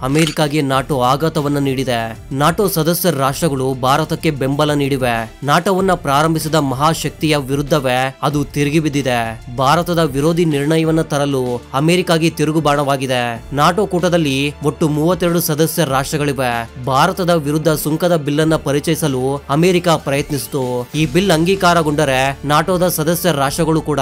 ಅಮೆರಿಕಾಗೆ ನಾಟೋ ಆಘಾತವನ್ನ ನೀಡಿದೆ. ನಾಟೋ ಸದಸ್ಯ ರಾಷ್ಟ್ರಗಳು ಭಾರತಕ್ಕೆ ಬೆಂಬಲ ನೀಡಿವೆ. ನಾಟೋವನ್ನ ಪ್ರಾರಂಭಿಸಿದ ಮಹಾಶಕ್ತಿಯ ವಿರುದ್ಧವೇ ಅದು ತಿರುಗಿ ಬಿದ್ದಿದೆ. ಭಾರತದ ವಿರೋಧಿ ನಿರ್ಣಯವನ್ನ ತರಲು ಅಮೆರಿಕಾಗೆ ತಿರುಗುಬಾಣವಾಗಿದೆ. ನಾಟೋ ಕೂಟದಲ್ಲಿ ಒಟ್ಟು 32 ಸದಸ್ಯ ರಾಷ್ಟ್ರಗಳಿವೆ. ಭಾರತದ ವಿರುದ್ಧ ಸುಂಕದ ಬಿಲ್ ಅನ್ನ ಪರಿಚಯಿಸಲು ಅಮೆರಿಕ ಪ್ರಯತ್ನಿಸಿತು. ಈ ಬಿಲ್ ಅಂಗೀಕಾರಗೊಂಡರೆ ನಾಟೋದ ಸದಸ್ಯ ರಾಷ್ಟ್ರಗಳು ಕೂಡ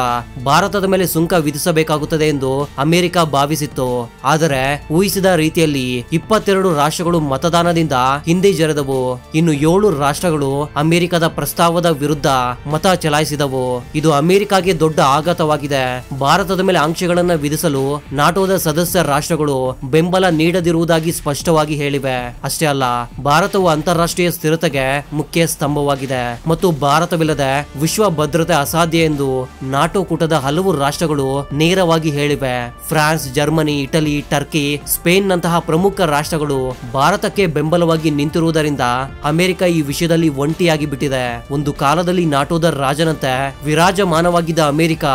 ಭಾರತದ ಮೇಲೆ ಸುಂಕ ವಿಧಿಸಬೇಕಾಗುತ್ತದೆ ಎಂದು ಅಮೆರಿಕ ಭಾವಿಸಿತ್ತು. ಆದರೆ ಊಹಿಸಿದ ರೀತಿಯಲ್ಲಿ 22 ರಾಷ್ಟ್ರಗಳು ಮತದಾನದಿಂದ ಹಿಂದೆ ಜರಿದವು. ಇನ್ನು 7 ರಾಷ್ಟ್ರಗಳು ಅಮೆರಿಕದ ಪ್ರಸ್ತಾವದ ವಿರುದ್ಧ ಮತ ಚಲಾಯಿಸಿದವು. ಇದು ಅಮೆರಿಕಾಗೆ ದೊಡ್ಡ ಆಘಾತವಾಗಿದೆ. ಭಾರತದ ಮೇಲೆ ಆಂಕ್ಷೆಗಳನ್ನು ವಿಧಿಸಲು ನಾಟೋದ ಸದಸ್ಯ ರಾಷ್ಟ್ರಗಳು ಬೆಂಬಲ ನೀಡದಿರುವುದಾಗಿ ಸ್ಪಷ್ಟವಾಗಿ ಹೇಳಿವೆ. ಅಷ್ಟೇ ಅಲ್ಲ, ಭಾರತವು ಅಂತಾರಾಷ್ಟ್ರೀಯ ಸ್ಥಿರತೆಗೆ ಮುಖ್ಯ ಸ್ತಂಭವಾಗಿದೆ ಮತ್ತು ಭಾರತವಿಲ್ಲದೆ ವಿಶ್ವ ಭದ್ರತೆ ಅಸಾಧ್ಯ ಎಂದು ನಾಟೋ ಕೂಟದ ಹಲವು ರಾಷ್ಟ್ರಗಳು ನೇರವಾಗಿ ಹೇಳಿವೆ. France, Germany, Italy, Turkey, Spain ನಂತಹ ಪ್ರಮುಖ ರಾಷ್ಟ್ರಗಳು ಭಾರತಕ್ಕೆ ಬೆಂಬಲವಾಗಿ ನಿಂತಿರುವುದರಿಂದ ಅಮೆರಿಕ ಈ ವಿಷಯದಲ್ಲಿ ಒಂಟಿಯಾಗಿ ಬಿಟ್ಟಿದೆ. ಒಂದು ಕಾಲದಲ್ಲಿ ನಾಟೋದ ರಾಜನಂತೆ ವಿರಾಜಮಾನವಾಗಿದ್ದ ಅಮೆರಿಕ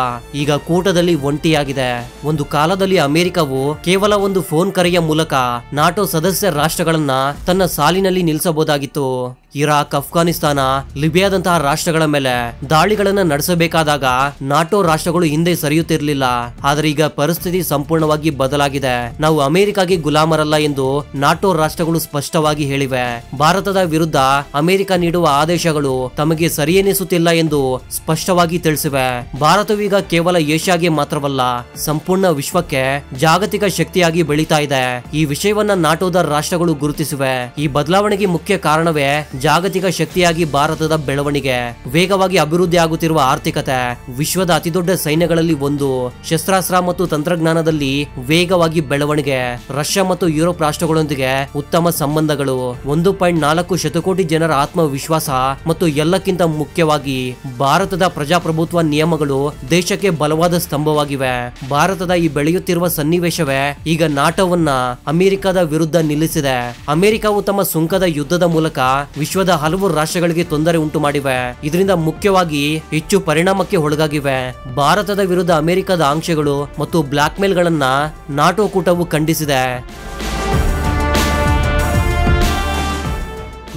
ಈಗ ಕೂಟದಲ್ಲಿ ಒಂಟಿಯಾಗಿದೆ. ಒಂದು ಕಾಲದಲ್ಲಿ ಅಮೆರಿಕವು ಕೇವಲ ಒಂದು ಫೋನ್ ಕರೆಯ ಮೂಲಕ ನಾಟೋ ಸದಸ್ಯ ರಾಷ್ಟ್ರಗಳನ್ನ ತನ್ನ ಸಾಲಿನಲ್ಲಿ ನಿಲ್ಲಿಸಬಹುದಾಗಿತ್ತು. ಇರಾಕ್, ಅಫ್ಘಾನಿಸ್ತಾನ, ಲಿಬಿಯಾದಂತಹ ರಾಷ್ಟ್ರಗಳ ಮೇಲೆ ದಾಳಿಗಳನ್ನ ನಡೆಸಬೇಕಾದಾಗ ನಾಟೋ ರಾಷ್ಟ್ರಗಳು ಹಿಂದೆ ಸರಿಯುತ್ತಿರಲಿಲ್ಲ. ಆದರೆ ಈಗ ಪರಿಸ್ಥಿತಿ ಸಂಪೂರ್ಣವಾಗಿ ಬದಲಾಗಿದೆ. ನಾವು ಅಮೆರಿಕಾಗೆ ಗುಲಾಮರಲ್ಲ ಎಂದು ನಾಟೋ ರಾಷ್ಟ್ರಗಳು ಸ್ಪಷ್ಟವಾಗಿ ಹೇಳಿವೆ. ಭಾರತದ ವಿರುದ್ಧ ಅಮೆರಿಕ ನೀಡುವ ಆದೇಶಗಳು ತಮಗೆ ಸರಿಯೆನಿಸುತ್ತಿಲ್ಲ ಎಂದು ಸ್ಪಷ್ಟವಾಗಿ ತಿಳಿಸಿವೆ. ಭಾರತವೀಗ ಕೇವಲ ಏಷ್ಯಾಗೆ ಮಾತ್ರವಲ್ಲ, ಸಂಪೂರ್ಣ ವಿಶ್ವಕ್ಕೆ ಜಾಗತಿಕ ಶಕ್ತಿಯಾಗಿ ಬೆಳೀತಾ ಇದೆ. ಈ ವಿಷಯವನ್ನ ನಾಟೋದ ರಾಷ್ಟ್ರಗಳು ಗುರುತಿಸಿವೆ. ಈ ಬದಲಾವಣೆಗೆ ಮುಖ್ಯ ಕಾರಣವೇ ಜಾಗತಿಕ ಶಕ್ತಿಯಾಗಿ ಭಾರತದ ಬೆಳವಣಿಗೆ, ವೇಗವಾಗಿ ಅಭಿವೃದ್ಧಿ ಆಗುತ್ತಿರುವ ಆರ್ಥಿಕತೆ, ವಿಶ್ವದ ಅತಿದೊಡ್ಡ ಸೈನ್ಯಗಳಲ್ಲಿ ಒಂದು, ಶಸ್ತ್ರಾಸ್ತ್ರ ಮತ್ತು ತಂತ್ರಜ್ಞಾನದಲ್ಲಿ ವೇಗವಾಗಿ ಬೆಳವಣಿಗೆ, ರಷ್ಯಾ ಮತ್ತು ಯುರೋಪ್ ರಾಷ್ಟ್ರಗಳೊಂದಿಗೆ ಉತ್ತಮ ಸಂಬಂಧಗಳು, 1.4 ಶತಕೋಟಿ ಜನರ ಆತ್ಮವಿಶ್ವಾಸ ಮತ್ತು ಎಲ್ಲಕ್ಕಿಂತ ಮುಖ್ಯವಾಗಿ ಭಾರತದ ಪ್ರಜಾಪ್ರಭುತ್ವ ನಿಯಮಗಳು ದೇಶಕ್ಕೆ ಬಲವಾದ ಸ್ತಂಭವಾಗಿವೆ. ಭಾರತದ ಈ ಬೆಳೆಯುತ್ತಿರುವ ಸನ್ನಿವೇಶವೇ ಈಗ ನಾಟೋವನ್ನ ಅಮೆರಿಕದ ವಿರುದ್ಧ ನಿಲ್ಲಿಸಿದೆ. ಅಮೆರಿಕವು ತಮ್ಮ ಸುಂಕದ ಯುದ್ಧದ ಮೂಲಕ ವಿಶ್ವದ ಹಲವು ರಾಷ್ಟ್ರಗಳಿಗೆ ತೊಂದರೆ ಉಂಟು ಮಾಡಿವೆ. ಇದರಿಂದ ಮುಖ್ಯವಾಗಿ ಹೆಚ್ಚು ಪರಿಣಾಮಕ್ಕೆ ಒಳಗಾಗಿವೆ. ಭಾರತದ ವಿರುದ್ಧ ಅಮೆರಿಕದ ಆಂಕ್ಷೆಗಳು ಮತ್ತು ಬ್ಲಾಕ್ ಮೇಲ್ ಗಳನ್ನ ನಾಟೋ ಕೂಟವು ಖಂಡಿಸಿದೆ.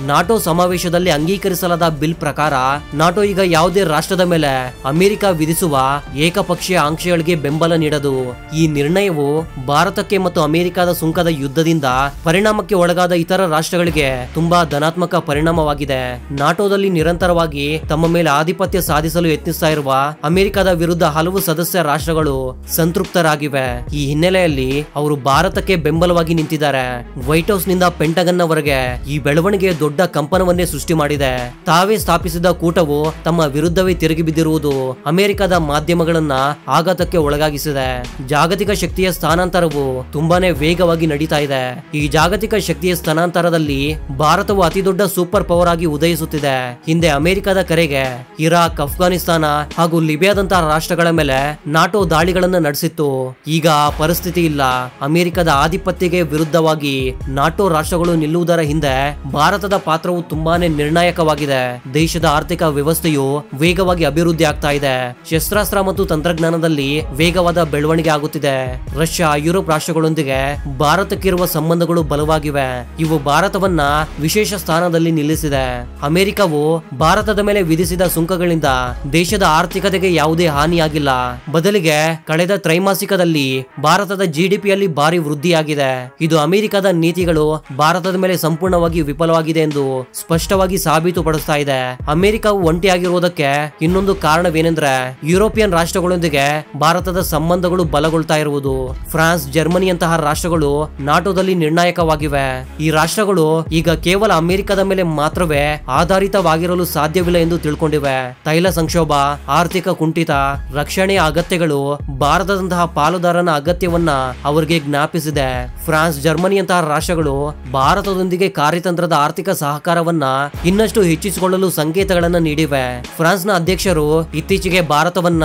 ನಾಟೋ ಸಮಾವೇಶದಲ್ಲಿ ಅಂಗೀಕರಿಸಲಾದ ಬಿಲ್ ಪ್ರಕಾರ ನಾಟೋ ಈಗ ಯಾವುದೇ ರಾಷ್ಟ್ರದ ಮೇಲೆ ಅಮೆರಿಕ ವಿಧಿಸುವ ಏಕಪಕ್ಷೀಯ ಆಂಕ್ಷೆಗಳಿಗೆ ಬೆಂಬಲ ನೀಡದು. ಈ ನಿರ್ಣಯವು ಭಾರತಕ್ಕೆ ಮತ್ತು ಅಮೆರಿಕದ ಸುಂಕದ ಯುದ್ಧದಿಂದ ಪರಿಣಾಮಕ್ಕೆ ಒಳಗಾದ ಇತರ ರಾಷ್ಟ್ರಗಳಿಗೆ ತುಂಬಾ ಧನಾತ್ಮಕ ಪರಿಣಾಮವಾಗಿದೆ. ನಾಟೋದಲ್ಲಿ ನಿರಂತರವಾಗಿ ತಮ್ಮ ಮೇಲೆ ಆಧಿಪತ್ಯ ಸಾಧಿಸಲು ಯತ್ನಿಸ್ತಾ ಇರುವ ಅಮೆರಿಕದ ವಿರುದ್ಧ ಹಲವು ಸದಸ್ಯ ರಾಷ್ಟ್ರಗಳು ಸಂತೃಪ್ತರಾಗಿವೆ. ಈ ಹಿನ್ನೆಲೆಯಲ್ಲಿ ಅವರು ಭಾರತಕ್ಕೆ ಬೆಂಬಲವಾಗಿ ನಿಂತಿದ್ದಾರೆ. ವೈಟ್ ಹೌಸ್ ನಿಂದ ಪೆಂಟಗನ್ ವರೆಗೆ ಈ ಬೆಳವಣಿಗೆ ದೊಡ್ಡ ಕಂಪನವನ್ನೇ ಸೃಷ್ಟಿ ಮಾಡಿದೆ. ತಾವೇ ಸ್ಥಾಪಿಸಿದ ಕೂಟವು ತಮ್ಮ ವಿರುದ್ಧವೇ ತಿರುಗಿ ಬಿದ್ದಿರುವುದು ಅಮೆರಿಕದ ಮಾಧ್ಯಮಗಳನ್ನ ಆಘಾತಕ್ಕೆ ಒಳಗಾಗಿಸಿದೆ. ಜಾಗತಿಕ ಶಕ್ತಿಯ ಸ್ಥಾನಾಂತರವು ತುಂಬಾನೇ ವೇಗವಾಗಿ ನಡೀತಾ ಇದೆ. ಈ ಜಾಗತಿಕ ಶಕ್ತಿಯ ಸ್ಥಾನಾಂತರದಲ್ಲಿ ಭಾರತವು ಅತಿ ದೊಡ್ಡ ಸೂಪರ್ ಪವರ್ ಆಗಿ ಉದಯಿಸುತ್ತಿದೆ. ಹಿಂದೆ ಅಮೆರಿಕದ ಕರೆಗೆ ಇರಾಕ್, ಅಫ್ಘಾನಿಸ್ತಾನ ಹಾಗೂ ಲಿಬಿಯಾದಂತಹ ರಾಷ್ಟ್ರಗಳ ಮೇಲೆ ನಾಟೋ ದಾಳಿಗಳನ್ನ ನಡೆಸಿತ್ತು. ಈಗ ಆ ಪರಿಸ್ಥಿತಿ ಇಲ್ಲ. ಅಮೆರಿಕದ ಆಧಿಪತ್ಯಕ್ಕೆ ವಿರುದ್ಧವಾಗಿ ನಾಟೋ ರಾಷ್ಟ್ರಗಳು ನಿಲ್ಲುವುದರ ಹಿಂದೆ ಭಾರತದ ಪಾತ್ರವು ತುಂಬಾನೇ ನಿರ್ಣಾಯಕವಾಗಿದೆ. ದೇಶದ ಆರ್ಥಿಕ ವ್ಯವಸ್ಥೆಯು ವೇಗವಾಗಿ ಅಭಿವೃದ್ಧಿ ಆಗ್ತಾ ಇದೆ. ಶಸ್ತ್ರಾಸ್ತ್ರ ಮತ್ತು ತಂತ್ರಜ್ಞಾನದಲ್ಲಿ ವೇಗವಾದ ಬೆಳವಣಿಗೆ ಆಗುತ್ತಿದೆ. ರಷ್ಯಾ, ಯುರೋಪ್ ರಾಷ್ಟ್ರಗಳೊಂದಿಗೆ ಭಾರತಕ್ಕಿರುವ ಸಂಬಂಧಗಳು ಬಲವಾಗಿವೆ. ಇವು ಭಾರತವನ್ನ ವಿಶೇಷ ಸ್ಥಾನದಲ್ಲಿ ನಿಲ್ಲಿಸಿದೆ. ಅಮೆರಿಕವು ಭಾರತದ ಮೇಲೆ ವಿಧಿಸಿದ ಸುಂಕಗಳಿಂದ ದೇಶದ ಆರ್ಥಿಕತೆಗೆ ಯಾವುದೇ ಹಾನಿಯಾಗಿಲ್ಲ. ಬದಲಿಗೆ ಕಳೆದ ತ್ರೈಮಾಸಿಕದಲ್ಲಿ ಭಾರತದ ಜಿಡಿಪಿಯಲ್ಲಿ ಭಾರಿ ವೃದ್ಧಿಯಾಗಿದೆ. ಇದು ಅಮೆರಿಕದ ನೀತಿಗಳು ಭಾರತದ ಮೇಲೆ ಸಂಪೂರ್ಣವಾಗಿ ವಿಫಲವಾಗಿದೆ ಎಂದು ಸ್ಪಷ್ಟವಾಗಿ ಸಾಬೀತುಪಡಿಸ್ತಾ ಇದೆ. ಅಮೆರಿಕವು ಒಂಟಿಯಾಗಿರುವುದಕ್ಕೆ ಇನ್ನೊಂದು ಕಾರಣವೇನೆಂದ್ರೆ ಯುರೋಪಿಯನ್ ರಾಷ್ಟ್ರಗಳೊಂದಿಗೆ ಭಾರತದ ಸಂಬಂಧಗಳು ಬಲಗೊಳ್ತಾ ಇರುವುದು. ಫ್ರಾನ್ಸ್, ಜರ್ಮನಿಯಂತಹ ರಾಷ್ಟ್ರಗಳು ನಾಟೋದಲ್ಲಿ ನಿರ್ಣಾಯಕವಾಗಿವೆ. ಈ ರಾಷ್ಟ್ರಗಳು ಈಗ ಕೇವಲ ಅಮೆರಿಕದ ಮೇಲೆ ಮಾತ್ರವೇ ಆಧಾರಿತವಾಗಿರಲು ಸಾಧ್ಯವಿಲ್ಲ ಎಂದು ತಿಳ್ಕೊಂಡಿವೆ. ತೈಲ ಸಂಕ್ಷೋಭ, ಆರ್ಥಿಕ ಕುಂಠಿತ, ರಕ್ಷಣೆಯ ಅಗತ್ಯಗಳು ಭಾರತದಂತಹ ಪಾಲುದಾರನ ಅಗತ್ಯವನ್ನ ಅವರಿಗೆ ಜ್ಞಾಪಿಸಿದೆ. ಫ್ರಾನ್ಸ್, ಜರ್ಮನಿಯಂತಹ ರಾಷ್ಟ್ರಗಳು ಭಾರತದೊಂದಿಗೆ ಕಾರ್ಯತಂತ್ರದ ಆರ್ಥಿಕ ಸಹಕಾರವನ್ನ ಇನ್ನಷ್ಟು ಹೆಚ್ಚಿಸಿಕೊಳ್ಳಲು ಸಂಕೇತಗಳನ್ನ ನೀಡಿವೆ. ಫ್ರಾನ್ಸ್ನ ಅಧ್ಯಕ್ಷರು ಇತ್ತೀಚೆಗೆ ಭಾರತವನ್ನ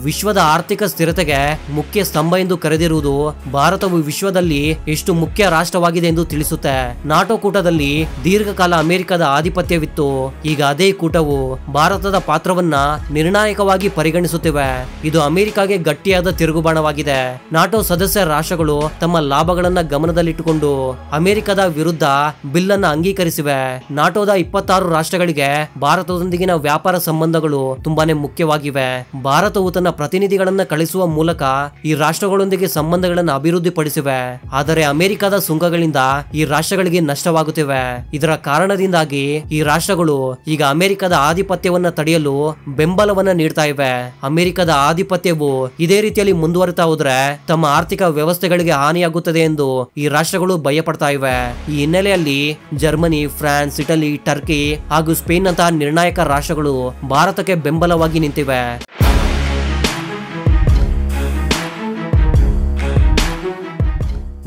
ವಿಶ್ವದ ಆರ್ಥಿಕ ಸ್ಥಿರತೆಗೆ ಮುಖ್ಯ ಸ್ತಂಭ ಎಂದು ಕರೆದಿರುವುದು ಭಾರತವು ವಿಶ್ವದಲ್ಲಿ ಎಷ್ಟು ಮುಖ್ಯ ರಾಷ್ಟ್ರವಾಗಿದೆ ಎಂದು ತಿಳಿಸುತ್ತೆ. ನಾಟೋ ಕೂಟದಲ್ಲಿ ದೀರ್ಘಕಾಲ ಅಮೆರಿಕದ ಆಧಿಪತ್ಯವಿತ್ತು. ಈಗ ಅದೇ ಕೂಟವು ಭಾರತದ ಪಾತ್ರವನ್ನ ನಿರ್ಣಾಯಕವಾಗಿ ಪರಿಗಣಿಸುತ್ತಿವೆ. ಇದು ಅಮೆರಿಕಾಗೆ ಗಟ್ಟಿಯಾದ ತಿರುಗುಬಾಣವಾಗಿದೆ. ನಾಟೋ ಸದಸ್ಯ ರಾಷ್ಟ್ರಗಳು ತಮ್ಮ ಲಾಭಗಳನ್ನ ಗಮನದಲ್ಲಿಟ್ಟುಕೊಂಡು ಅಮೆರಿಕದ ವಿರುದ್ಧ ಬಿಲ್ ಅನ್ನ ಅಂಗೀಕರಿಸಿವೆ. ನಾಟೋದ 26 ರಾಷ್ಟ್ರಗಳಿಗೆ ಭಾರತದೊಂದಿಗಿನ ವ್ಯಾಪಾರ ಸಂಬಂಧಗಳು ತುಂಬಾನೇ ಮುಖ್ಯವಾಗಿವೆ. ಭಾರತವು ತನ್ನ ಪ್ರತಿನಿಧಿಗಳನ್ನ ಕಳಿಸುವ ಮೂಲಕ ಈ ರಾಷ್ಟ್ರಗಳೊಂದಿಗೆ ಸಂಬಂಧಗಳನ್ನು ಅಭಿವೃದ್ಧಿಪಡಿಸಿವೆ. ಆದರೆ ಅಮೆರಿಕದ ಸುಂಕಗಳಿಂದ ಈ ರಾಷ್ಟ್ರಗಳಿಗೆ ನಷ್ಟವಾಗುತ್ತಿವೆ. ಇದರ ಕಾರಣದಿಂದಾಗಿ ಈ ರಾಷ್ಟ್ರಗಳು ಈಗ ಅಮೆರಿಕದ ಆಧಿಪತ್ಯವನ್ನ ತಡೆಯಲು ಬೆಂಬಲವನ್ನ ನೀಡ್ತಾ ಇವೆ. ಅಮೆರಿಕದ ಆಧಿಪತ್ಯವು ಇದೇ ರೀತಿಯಲ್ಲಿ ಮುಂದುವರಿತಾ ಹೋದ್ರೆ ತಮ್ಮ ಆರ್ಥಿಕ ವ್ಯವಸ್ಥೆಗಳಿಗೆ ಹಾನಿಯಾಗುತ್ತದೆ ಎಂದು ಈ ರಾಷ್ಟ್ರಗಳು ಭಯಪಡ್ತಾ ಇವೆ. ಈ ಹಿನ್ನೆಲೆಯಲ್ಲಿ ಜರ್ಮನಿ, ಫ್ರಾನ್ಸ್, ಇಟಲಿ, ಟರ್ಕಿ ಹಾಗೂ ಸ್ಪೇನ್ ನಂತಹ ನಿರ್ಣಾಯಕ ರಾಷ್ಟ್ರಗಳು ಭಾರತಕ್ಕೆ ಬೆಂಬಲವಾಗಿ ನಿಂತಿವೆ.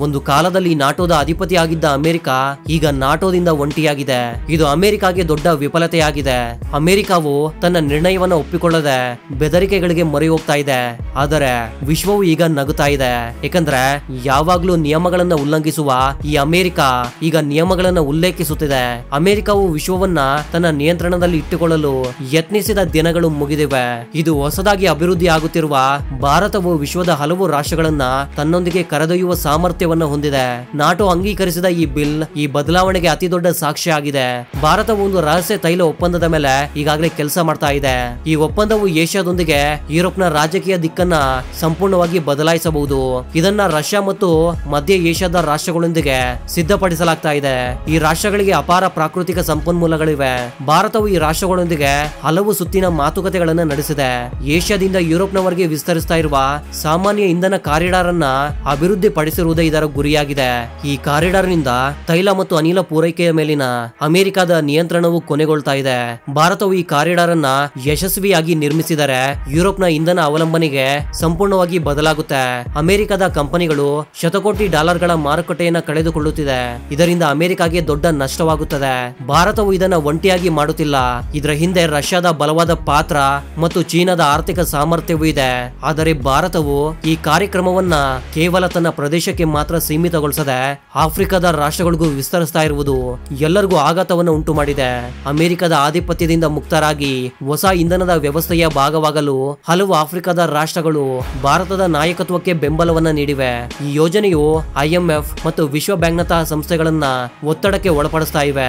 ಒಂದು ಕಾಲದಲ್ಲಿ ನಾಟೋದ ಅಧಿಪತಿಯಾಗಿದ್ದ ಅಮೆರಿಕ ಈಗ ನಾಟೋದಿಂದ ಒಂಟಿಯಾಗಿದೆ. ಇದು ಅಮೆರಿಕಾಗೆ ದೊಡ್ಡ ವಿಫಲತೆಯಾಗಿದೆ. ಅಮೆರಿಕವು ತನ್ನ ನಿರ್ಣಯವನ್ನು ಒಪ್ಪಿಕೊಳ್ಳದೆ ಬೆದರಿಕೆಗಳಿಗೆ ಮೊರೆ ಹೋಗ್ತಾ ಇದೆ. ಆದರೆ ವಿಶ್ವವು ಈಗ ನಗುತ್ತಾ ಇದೆ. ಯಾಕಂದ್ರೆ ಯಾವಾಗ್ಲೂ ನಿಯಮಗಳನ್ನ ಉಲ್ಲಂಘಿಸುವ ಈ ಅಮೆರಿಕ ಈಗ ನಿಯಮಗಳನ್ನ ಉಲ್ಲೇಖಿಸುತ್ತಿದೆ. ಅಮೆರಿಕವು ವಿಶ್ವವನ್ನ ತನ್ನ ನಿಯಂತ್ರಣದಲ್ಲಿ ಇಟ್ಟುಕೊಳ್ಳಲು ಯತ್ನಿಸಿದ ದಿನಗಳು ಮುಗಿದಿವೆ. ಇದು ಹೊಸದಾಗಿ ಅಭಿವೃದ್ಧಿ ಆಗುತ್ತಿರುವ ಭಾರತವು ವಿಶ್ವದ ಹಲವು ರಾಷ್ಟ್ರಗಳನ್ನ ತನ್ನೊಂದಿಗೆ ಕರೆದೊಯ್ಯುವ ಸಾಮರ್ಥ್ಯ ಹೊಂದಿದೆ. ನಾಟೋ ಅಂಗೀಕರಿಸಿದ ಈ ಬಿಲ್ ಈ ಬದಲಾವಣೆಗೆ ಅತಿ ದೊಡ್ಡ ಸಾಕ್ಷಿ ಆಗಿದೆ. ಭಾರತವು ಒಂದು ರಹಸ್ಯ ತೈಲ ಒಪ್ಪಂದದ ಮೇಲೆ ಈಗಾಗಲೇ ಕೆಲಸ ಮಾಡ್ತಾ ಇದೆ. ಈ ಒಪ್ಪಂದವು ಏಷ್ಯಾದೊಂದಿಗೆ ಯುರೋಪ್ನ ರಾಜಕೀಯ ದಿಕ್ಕನ್ನ ಸಂಪೂರ್ಣವಾಗಿ ಬದಲಾಯಿಸಬಹುದು. ಇದನ್ನ ರಷ್ಯಾ ಮತ್ತು ಮಧ್ಯ ಏಷ್ಯಾದ ರಾಷ್ಟ್ರಗಳೊಂದಿಗೆ ಸಿದ್ಧಪಡಿಸಲಾಗ್ತಾ ಇದೆ. ಈ ರಾಷ್ಟ್ರಗಳಿಗೆ ಅಪಾರ ಪ್ರಾಕೃತಿಕ ಸಂಪನ್ಮೂಲಗಳಿವೆ. ಭಾರತವು ಈ ರಾಷ್ಟ್ರಗಳೊಂದಿಗೆ ಹಲವು ಸುತ್ತಿನ ಮಾತುಕತೆಗಳನ್ನು ನಡೆಸಿದೆ. ಏಷ್ಯಾದಿಂದ ಯುರೋಪ್ನವರೆಗೆ ವಿಸ್ತರಿಸ್ತಾ ಇರುವ ಸಾಮಾನ್ಯ ಇಂಧನ ಕಾರಿಡಾರ್ ಅನ್ನ ಅಭಿವೃದ್ಧಿ ಪಡಿಸಿರುವುದೇ ಇದರ ಗುರಿಯಾಗಿದೆ. ಈ ಕಾರಿಡಾರ್ ನಿಂದ ತೈಲ ಮತ್ತು ಅನಿಲ ಪೂರೈಕೆಯ ಮೇಲಿನ ಅಮೆರಿಕದ ನಿಯಂತ್ರಣವು ಕೊನೆಗೊಳ್ತಾ ಇದೆ. ಭಾರತವು ಈ ಕಾರಿಡಾರ್ ಅನ್ನ ಯಶಸ್ವಿಯಾಗಿ ನಿರ್ಮಿಸಿದರೆ ಯುರೋಪ್ನ ಇಂಧನ ಅವಲಂಬನೆಗೆ ಸಂಪೂರ್ಣವಾಗಿ ಬದಲಾಗುತ್ತೆ. ಅಮೆರಿಕದ ಕಂಪನಿಗಳು ಶತಕೋಟಿ ಡಾಲರ್ಗಳ ಮಾರುಕಟ್ಟೆಯನ್ನ ಕಳೆದುಕೊಳ್ಳುತ್ತಿದೆ. ಇದರಿಂದ ಅಮೆರಿಕಾಗೆ ದೊಡ್ಡ ನಷ್ಟವಾಗುತ್ತದೆ. ಭಾರತವು ಇದನ್ನ ಒಂಟಿಯಾಗಿ ಮಾಡುತ್ತಿಲ್ಲ. ಇದರ ಹಿಂದೆ ರಷ್ಯಾದ ಬಲವಾದ ಪಾತ್ರ ಮತ್ತು ಚೀನಾದ ಆರ್ಥಿಕ ಸಾಮರ್ಥ್ಯವೂ ಇದೆ. ಆದರೆ ಭಾರತವು ಈ ಕಾರ್ಯಕ್ರಮವನ್ನ ಕೇವಲ ತನ್ನ ಪ್ರದೇಶಕ್ಕೆ ಮಾತ್ರ ಸೀಮಿತಗೊಳಿಸದೆ ಆಫ್ರಿಕಾದ ರಾಷ್ಟ್ರಗಳಿಗೂ ವಿಸ್ತರಿಸ್ತಾ ಇರುವುದು ಎಲ್ಲರಿಗೂ ಆಘಾತವನ್ನು ಉಂಟು ಮಾಡಿದೆ. ಅಮೆರಿಕದ ಆಧಿಪತ್ಯದಿಂದ ಮುಕ್ತರಾಗಿ ಹೊಸ ಇಂಧನದ ವ್ಯವಸ್ಥೆಯ ಭಾಗವಾಗಲು ಹಲವು ಆಫ್ರಿಕಾದ ರಾಷ್ಟ್ರಗಳು ಭಾರತದ ನಾಯಕತ್ವಕ್ಕೆ ಬೆಂಬಲವನ್ನ ನೀಡಿವೆ. ಈ ಯೋಜನೆಯು IMF ಮತ್ತು ವಿಶ್ವ ಬ್ಯಾಂಕ್ನಂತಹ ಸಂಸ್ಥೆಗಳನ್ನ ಒತ್ತಡಕ್ಕೆ ಒಳಪಡಿಸ್ತಾ ಇವೆ.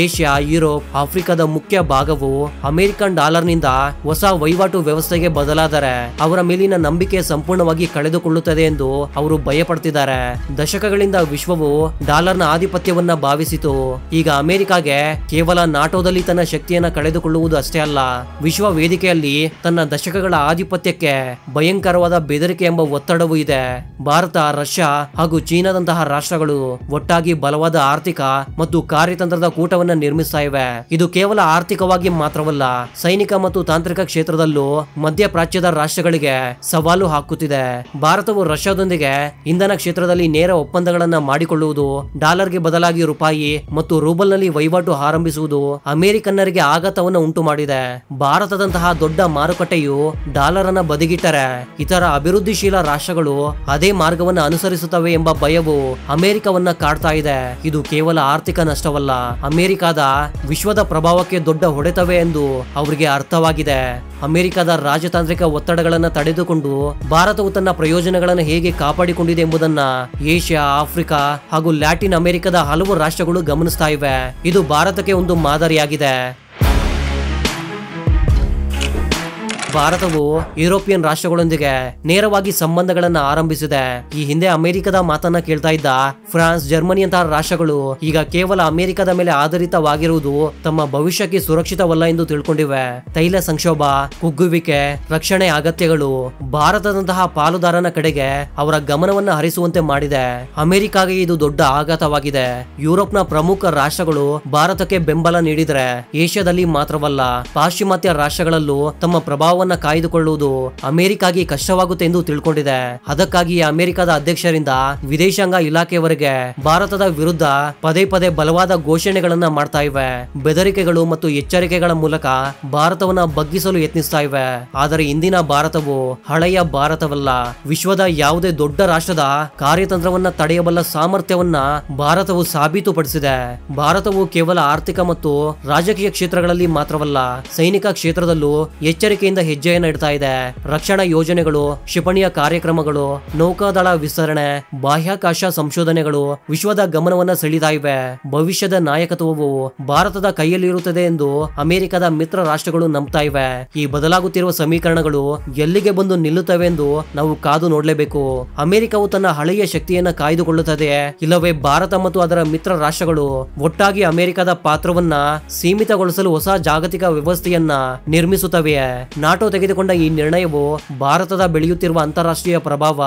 ಏಷ್ಯಾ, ಯುರೋಪ್, ಆಫ್ರಿಕಾದ ಮುಖ್ಯ ಭಾಗವು ಅಮೆರಿಕನ್ ಡಾಲರ್ನಿಂದ ಹೊಸ ವಹಿವಾಟು ವ್ಯವಸ್ಥೆಗೆ ಬದಲಾದರೆ ಅವರ ಮೇಲಿನ ನಂಬಿಕೆ ಸಂಪೂರ್ಣವಾಗಿ ಕಳೆದುಕೊಳ್ಳುತ್ತದೆ ಎಂದು ಅವರು ಭಯಪಡ್ತಿದ್ದಾರೆ. ದಶಕಗಳಿಂದ ವಿಶ್ವವು ಡಾಲರ್ನ ಆಧಿಪತ್ಯವನ್ನ ಭಾವಿಸಿತು. ಈಗ ಅಮೆರಿಕಾಗೆ ಕೇವಲ ನಾಟೋದಲ್ಲಿ ತನ್ನ ಶಕ್ತಿಯನ್ನ ಕಳೆದುಕೊಳ್ಳುವುದು ಅಷ್ಟೇ ಅಲ್ಲ, ವಿಶ್ವ ವೇದಿಕೆಯಲ್ಲಿ ತನ್ನ ದಶಕಗಳ ಆಧಿಪತ್ಯಕ್ಕೆ ಭಯಂಕರವಾದ ಬೆದರಿಕೆ ಎಂಬ ಒತ್ತಡವೂ ಇದೆ. ಭಾರತ, ರಷ್ಯಾ ಹಾಗೂ ಚೀನಾದಂತಹ ರಾಷ್ಟ್ರಗಳು ಒಟ್ಟಾಗಿ ಬಲವಾದ ಆರ್ಥಿಕ ಮತ್ತು ಕಾರ್ಯತಂತ್ರದ ಕೂಟವನ್ನ ನಿರ್ಮಿಸ್ತಾ ಇವೆ. ಇದು ಕೇವಲ ಆರ್ಥಿಕವಾಗಿ ಮಾತ್ರವಲ್ಲ, ಸೈನಿಕ ಮತ್ತು ತಾಂತ್ರಿಕ ಕ್ಷೇತ್ರದಲ್ಲೂ ಮಧ್ಯಪ್ರಾಚ್ಯದ ರಾಷ್ಟ್ರಗಳಿಗೆ ಸವಾಲು ಹಾಕುತ್ತಿದೆ. ಭಾರತವು ರಷ್ಯಾದೊಂದಿಗೆ ಇಂಧನ ಕ್ಷೇತ್ರದಲ್ಲಿ ನೇರ ಒಪ್ಪಂದಗಳನ್ನ ಮಾಡಿಕೊಳ್ಳುವುದು, ಡಾಲರ್ಗೆ ಬದಲಾಗಿ ರೂಪಾಯಿ ಮತ್ತು ರೂಬಲ್ ನಲ್ಲಿ ವಹಿವಾಟು ಆರಂಭಿಸುವುದು ಅಮೆರಿಕನ್ನರಿಗೆ ಆಘಾತವನ್ನು ಉಂಟು ಮಾಡಿದೆ. ಭಾರತದಂತಹ ದೊಡ್ಡ ಮಾರುಕಟ್ಟೆಯು ಡಾಲರ್ ಅನ್ನ ಬದಿಗಿಟ್ಟರೆ ಇತರ ಅಭಿವೃದ್ಧಿಶೀಲ ರಾಷ್ಟ್ರಗಳು ಅದೇ ಮಾರ್ಗವನ್ನು ಅನುಸರಿಸುತ್ತವೆ ಎಂಬ ಭಯವು ಅಮೆರಿಕವನ್ನ ಕಾಡ್ತಾ ಇದೆ. ಇದು ಕೇವಲ ಆರ್ಥಿಕ ನಷ್ಟವಲ್ಲ, ಅಮೆರಿಕದ ವಿಶ್ವದ ಪ್ರಭಾವಕ್ಕೆ ದೊಡ್ಡ ಹೊಡೆತವೇ ಎಂದು ಅವರಿಗೆ ಅರ್ಥವಾಗಿದೆ. ಅಮೆರಿಕದ ರಾಜತಾಂತ್ರಿಕ ಒತ್ತಡಗಳನ್ನು ತಡೆದುಕೊಂಡು ಭಾರತವು ತನ್ನ ಪ್ರಯೋಜನಗಳನ್ನು ಹೇಗೆ ಕಾಪಾಡಿಕೊಂಡಿದೆ ಎಂಬುದನ್ನ ಏಷ್ಯಾ, ಆಫ್ರಿಕಾ ಹಾಗೂ ಲ್ಯಾಟಿನ್ ಅಮೆರಿಕದ ಹಲವು ರಾಷ್ಟ್ರಗಳು ಗಮನಿಸ್ತಾ ಇವೆ. ಇದು ಭಾರತಕ್ಕೆ ಒಂದು ಮಾದರಿಯಾಗಿದೆ. ಭಾರತವು ಯುರೋಪಿಯನ್ ರಾಷ್ಟ್ರಗಳೊಂದಿಗೆ ನೇರವಾಗಿ ಸಂಬಂಧಗಳನ್ನು ಆರಂಭಿಸಿದೆ. ಈ ಹಿಂದೆ ಅಮೆರಿಕದ ಮಾತನ್ನ ಕೇಳ್ತಾ ಇದ್ದ ಫ್ರಾನ್ಸ್, ಜರ್ಮನಿಯಂತಹ ರಾಷ್ಟ್ರಗಳು ಈಗ ಕೇವಲ ಅಮೆರಿಕದ ಮೇಲೆ ಆಧಾರಿತವಾಗಿರುವುದು ತಮ್ಮ ಭವಿಷ್ಯಕ್ಕೆ ಸುರಕ್ಷಿತವಲ್ಲ ಎಂದು ತಿಳ್ಕೊಂಡಿವೆ. ತೈಲ ಸಂಕ್ಷೋಭ, ಕುಗ್ಗುವಿಕೆ, ರಕ್ಷಣೆ ಅಗತ್ಯಗಳು ಭಾರತದಂತಹ ಪಾಲುದಾರನ ಕಡೆಗೆ ಅವರ ಗಮನವನ್ನ ಹರಿಸುವಂತೆ ಮಾಡಿದೆ. ಅಮೆರಿಕಾಗೆ ಇದು ದೊಡ್ಡ ಆಘಾತವಾಗಿದೆ. ಯುರೋಪ್ನ ಪ್ರಮುಖ ರಾಷ್ಟ್ರಗಳು ಭಾರತಕ್ಕೆ ಬೆಂಬಲ ನೀಡಿದರೆ ಏಷ್ಯಾದಲ್ಲಿ ಮಾತ್ರವಲ್ಲ, ಪಾಶ್ಚಿಮಾತ್ಯ ರಾಷ್ಟ್ರಗಳಲ್ಲೂ ತಮ್ಮ ಪ್ರಭಾವ ಭಾರತವನ್ನ ಕಾಯ್ದುಕೊಳ್ಳುವುದು ಅಮೆರಿಕಾಗೆ ಕಷ್ಟವಾಗುತ್ತೆ ಎಂದು ತಿಳ್ಕೊಂಡಿದೆ. ಅದಕ್ಕಾಗಿ ಅಮೆರಿಕದ ಅಧ್ಯಕ್ಷರಿಂದ ವಿದೇಶಾಂಗ ಇಲಾಖೆಯವರೆಗೆ ಭಾರತದ ವಿರುದ್ಧ ಪದೇ ಪದೇ ಬಲವಾದ ಘೋಷಣೆಗಳನ್ನ ಮಾಡ್ತಾ ಇವೆ. ಬೆದರಿಕೆಗಳು ಮತ್ತು ಎಚ್ಚರಿಕೆಗಳ ಮೂಲಕ ಭಾರತವನ್ನ ಬಗ್ಗಿಸಲು ಯತ್ನಿಸ್ತಾ ಇವೆ. ಆದರೆ ಇಂದಿನ ಭಾರತವು ಹಳೆಯ ಭಾರತವಲ್ಲ. ವಿಶ್ವದ ಯಾವುದೇ ದೊಡ್ಡ ರಾಷ್ಟ್ರದ ಕಾರ್ಯತಂತ್ರವನ್ನ ತಡೆಯಬಲ್ಲ ಸಾಮರ್ಥ್ಯವನ್ನ ಭಾರತವು ಸಾಬೀತುಪಡಿಸಿದೆ. ಭಾರತವು ಕೇವಲ ಆರ್ಥಿಕ ಮತ್ತು ರಾಜಕೀಯ ಕ್ಷೇತ್ರಗಳಲ್ಲಿ ಮಾತ್ರವಲ್ಲ, ಸೈನಿಕ ಕ್ಷೇತ್ರದಲ್ಲೂ ಎಚ್ಚರಿಕೆಯಿಂದ ಹೆಜ್ಜೆಯನ್ನು ಇಡ್ತಾ ಇದೆ. ರಕ್ಷಣಾ ಯೋಜನೆಗಳು, ಕ್ಷಿಪಣಿಯ ಕಾರ್ಯಕ್ರಮಗಳು, ನೌಕಾದಳ ವಿಸ್ತರಣೆ, ಬಾಹ್ಯಾಕಾಶ ಸಂಶೋಧನೆಗಳು ವಿಶ್ವದ ಗಮನವನ್ನ ಸೆಳೀತಾ ಇವೆ. ಭವಿಷ್ಯದ ನಾಯಕತ್ವವು ಭಾರತದ ಕೈಯಲ್ಲಿರುತ್ತದೆ ಎಂದು ಅಮೆರಿಕದ ಮಿತ್ರ ರಾಷ್ಟ್ರಗಳು ನಂಬ್ತಾ ಇವೆ. ಈ ಬದಲಾಗುತ್ತಿರುವ ಸಮೀಕರಣಗಳು ಎಲ್ಲಿಗೆ ಬಂದು ನಿಲ್ಲುತ್ತವೆ ಎಂದು ನಾವು ಕಾದು ನೋಡಲೇಬೇಕು. ಅಮೆರಿಕವು ತನ್ನ ಹಳೆಯ ಶಕ್ತಿಯನ್ನ ಕಾಯ್ದುಕೊಳ್ಳುತ್ತದೆಯೇ, ಇಲ್ಲವೇ ಭಾರತ ಮತ್ತು ಅದರ ಮಿತ್ರ ರಾಷ್ಟ್ರಗಳು ಒಟ್ಟಾಗಿ ಅಮೆರಿಕದ ಪಾತ್ರವನ್ನ ಸೀಮಿತಗೊಳಿಸಲು ಹೊಸ ಜಾಗತಿಕ ವ್ಯವಸ್ಥೆಯನ್ನ ನಿರ್ಮಿಸುತ್ತವೆಯೇ? ನಾಟೋ ತೆಗೆದುಕೊಂಡ ಈ ನಿರ್ಣಯವು ಭಾರತದ ಬೆಳೆಯುತ್ತಿರುವ ಅಂತಾರಾಷ್ಟ್ರೀಯ ಪ್ರಭಾವ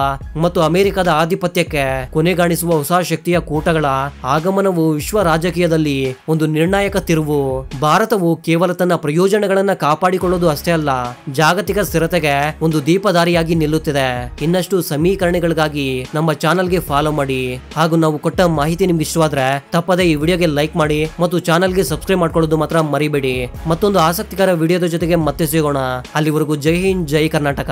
ಮತ್ತು ಅಮೆರಿಕದ ಆಧಿಪತ್ಯಕ್ಕೆ ಕೊನೆಗಾಣಿಸುವ ಹೊಸ ಶಕ್ತಿಯ ಕೂಟಗಳ ಆಗಮನವು ವಿಶ್ವ ರಾಜಕೀಯದಲ್ಲಿ ಒಂದು ನಿರ್ಣಾಯಕ ತಿರುವು. ಭಾರತವು ಕೇವಲ ತನ್ನ ಪ್ರಯೋಜನಗಳನ್ನ ಕಾಪಾಡಿಕೊಳ್ಳುವುದು ಅಷ್ಟೇ ಅಲ್ಲ, ಜಾಗತಿಕ ಸ್ಥಿರತೆಗೆ ಒಂದು ದೀಪದಾರಿಯಾಗಿ ನಿಲ್ಲುತ್ತಿದೆ. ಇನ್ನಷ್ಟು ಸಮೀಕರಣಗಳಿಗಾಗಿ ನಮ್ಮ ಚಾನಲ್ಗೆ ಫಾಲೋ ಮಾಡಿ. ಹಾಗೂ ನಾವು ಕೊಟ್ಟ ಮಾಹಿತಿ ನಿಮ್ಗೆ ಇಷ್ಟವಾದ್ರೆ ತಪ್ಪದೆ ಈ ವಿಡಿಯೋಗೆ ಲೈಕ್ ಮಾಡಿ ಮತ್ತು ಚಾನಲ್ಗೆ ಸಬ್ಸ್ಕ್ರೈಬ್ ಮಾಡ್ಕೊಳ್ಳೋದು ಮಾತ್ರ ಮರಿಬೇಡಿ. ಮತ್ತೊಂದು ಆಸಕ್ತಿಕರ ವಿಡಿಯೋದ ಜೊತೆಗೆ ಮತ್ತೆ ಸಿಗೋಣ. ಅಲ್ಲಿವರೆಗೂ ಜೈ ಹಿಂದ್, ಜೈ ಕರ್ನಾಟಕ.